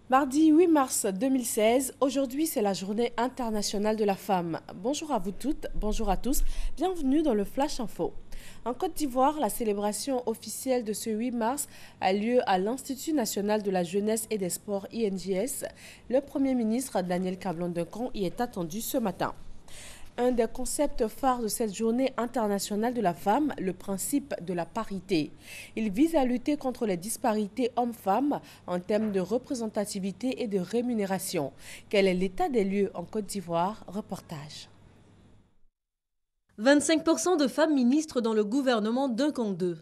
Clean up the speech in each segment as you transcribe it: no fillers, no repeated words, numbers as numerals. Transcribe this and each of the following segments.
Mardi 8 mars 2016, aujourd'hui c'est la journée internationale de la femme. Bonjour à vous toutes, bonjour à tous, bienvenue dans le Flash Info. En Côte d'Ivoire, la célébration officielle de ce 8 mars a lieu à l'Institut national de la jeunesse et des sports INJS. Le Premier ministre Daniel Cablon-Duncan y est attendu ce matin. Un des concepts phares de cette journée internationale de la femme, le principe de la parité. Il vise à lutter contre les disparités hommes-femmes en termes de représentativité et de rémunération. Quel est l'état des lieux en Côte d'Ivoire? Reportage. 25% de femmes ministres dans le gouvernement Duncan II.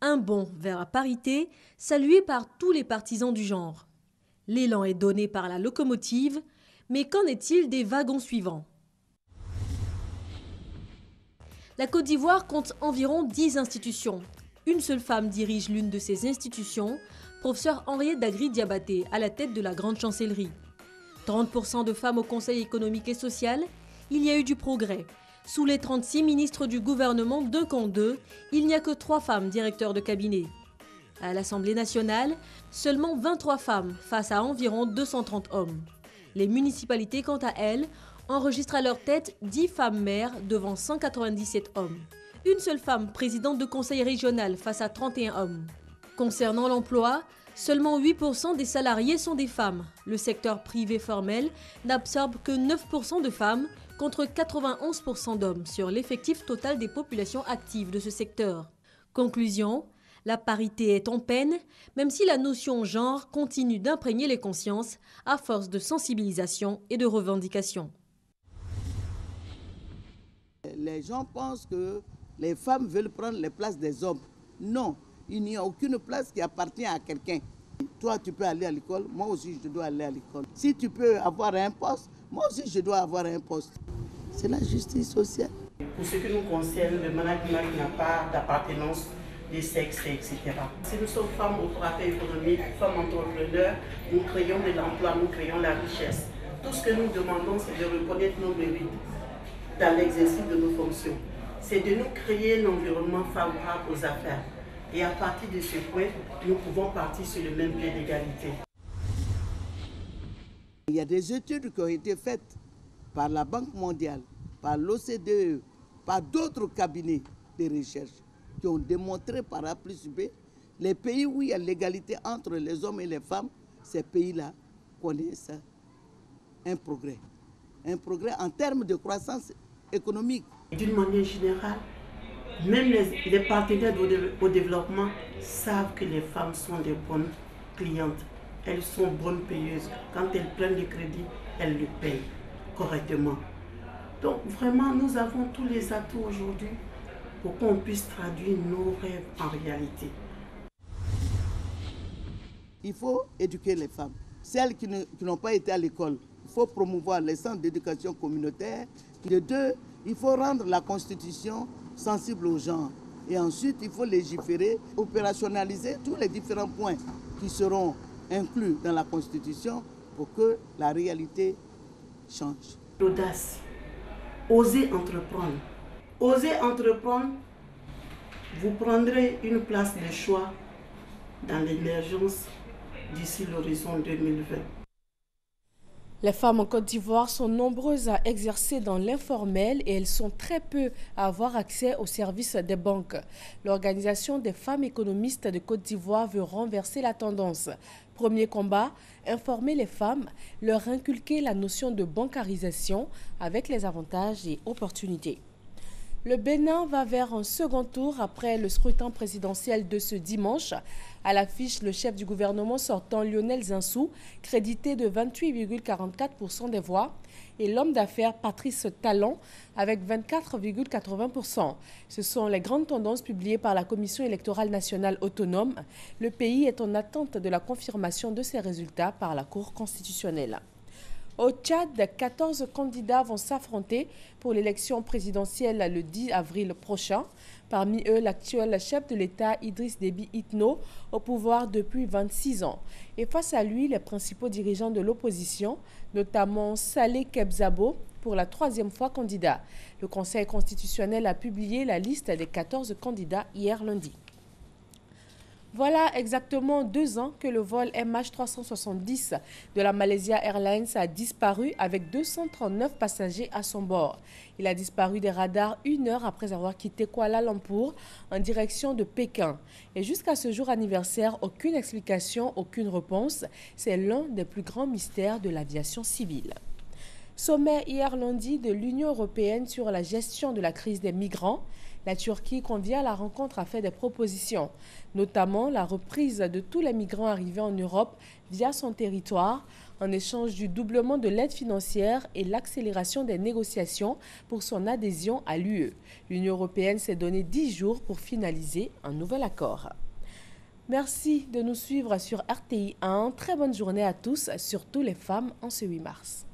Un bond vers la parité salué par tous les partisans du genre. L'élan est donné par la locomotive, mais qu'en est-il des wagons suivants? La Côte d'Ivoire compte environ 10 institutions. Une seule femme dirige l'une de ces institutions, professeure Henriette Dagri-Diabaté, à la tête de la Grande Chancellerie. 30% de femmes au Conseil économique et social, il y a eu du progrès. Sous les 36 ministres du gouvernement Duncan II, il n'y a que 3 femmes directeurs de cabinet. À l'Assemblée nationale, seulement 23 femmes face à environ 230 hommes. Les municipalités, quant à elles, enregistrent à leur tête 10 femmes maires devant 197 hommes. Une seule femme présidente de conseil régional face à 31 hommes. Concernant l'emploi, seulement 8% des salariés sont des femmes. Le secteur privé formel n'absorbe que 9% de femmes contre 91% d'hommes sur l'effectif total des populations actives de ce secteur. Conclusion, la parité est en peine, même si la notion genre continue d'imprégner les consciences à force de sensibilisation et de revendication. Les gens pensent que les femmes veulent prendre les places des hommes. Non, il n'y a aucune place qui appartient à quelqu'un. Toi, tu peux aller à l'école, moi aussi, je dois aller à l'école. Si tu peux avoir un poste, moi aussi, je dois avoir un poste. C'est la justice sociale. Pour ce qui nous concerne, le management n'a pas d'appartenance de sexe, etc. Si nous sommes femmes opérateurs économiques, femmes entrepreneurs, nous créons de l'emploi, nous créons la richesse. Tout ce que nous demandons, c'est de reconnaître nos mérites dans l'exercice de nos fonctions. C'est de nous créer un environnement favorable aux affaires. Et à partir de ce point, nous pouvons partir sur le même pied d'égalité. Il y a des études qui ont été faites par la Banque mondiale, par l'OCDE, par d'autres cabinets de recherche qui ont démontré par A plus B, les pays où il y a l'égalité entre les hommes et les femmes, ces pays-là connaissent un progrès. Un progrès en termes de croissance économique. D'une manière générale, même les partenaires au développement savent que les femmes sont des bonnes clientes. Elles sont bonnes payeuses. Quand elles prennent le crédit, elles le payent correctement. Donc vraiment, nous avons tous les atouts aujourd'hui pour qu'on puisse traduire nos rêves en réalité. Il faut éduquer les femmes. Celles qui n'ont pas été à l'école, il faut promouvoir les centres d'éducation communautaire. De deux, il faut rendre la Constitution sensible aux gens. Et ensuite, il faut légiférer, opérationnaliser tous les différents points qui seront inclus dans la Constitution pour que la réalité change. L'audace, oser entreprendre. Oser entreprendre, vous prendrez une place de choix dans l'émergence d'ici l'horizon 2020. Les femmes en Côte d'Ivoire sont nombreuses à exercer dans l'informel et elles sont très peu à avoir accès aux services des banques. L'Organisation des femmes économistes de Côte d'Ivoire veut renverser la tendance. Premier combat, informer les femmes, leur inculquer la notion de bancarisation avec les avantages et opportunités. Le Bénin va vers un second tour après le scrutin présidentiel de ce dimanche. À l'affiche, le chef du gouvernement sortant Lionel Zinsou, crédité de 28,44% des voix, et l'homme d'affaires Patrice Talon avec 24,80%. Ce sont les grandes tendances publiées par la Commission électorale nationale autonome. Le pays est en attente de la confirmation de ces résultats par la Cour constitutionnelle. Au Tchad, 14 candidats vont s'affronter pour l'élection présidentielle le 10 avril prochain. Parmi eux, l'actuel chef de l'État Idriss Déby Itno, au pouvoir depuis 26 ans. Et face à lui, les principaux dirigeants de l'opposition, notamment Saleh Kebzabo, pour la 3e fois candidat. Le Conseil constitutionnel a publié la liste des 14 candidats hier lundi. Voilà exactement 2 ans que le vol MH370 de la Malaysia Airlines a disparu avec 239 passagers à son bord. Il a disparu des radars 1 heure après avoir quitté Kuala Lumpur en direction de Pékin. Et jusqu'à ce jour anniversaire, aucune explication, aucune réponse. C'est l'un des plus grands mystères de l'aviation civile. Sommet hier lundi de l'Union européenne sur la gestion de la crise des migrants. La Turquie convient à la rencontre a fait des propositions, notamment la reprise de tous les migrants arrivés en Europe via son territoire, en échange du doublement de l'aide financière et l'accélération des négociations pour son adhésion à l'UE. L'Union européenne s'est donné 10 jours pour finaliser un nouvel accord. Merci de nous suivre sur RTI 1. Très bonne journée à tous, surtout les femmes en ce 8 mars.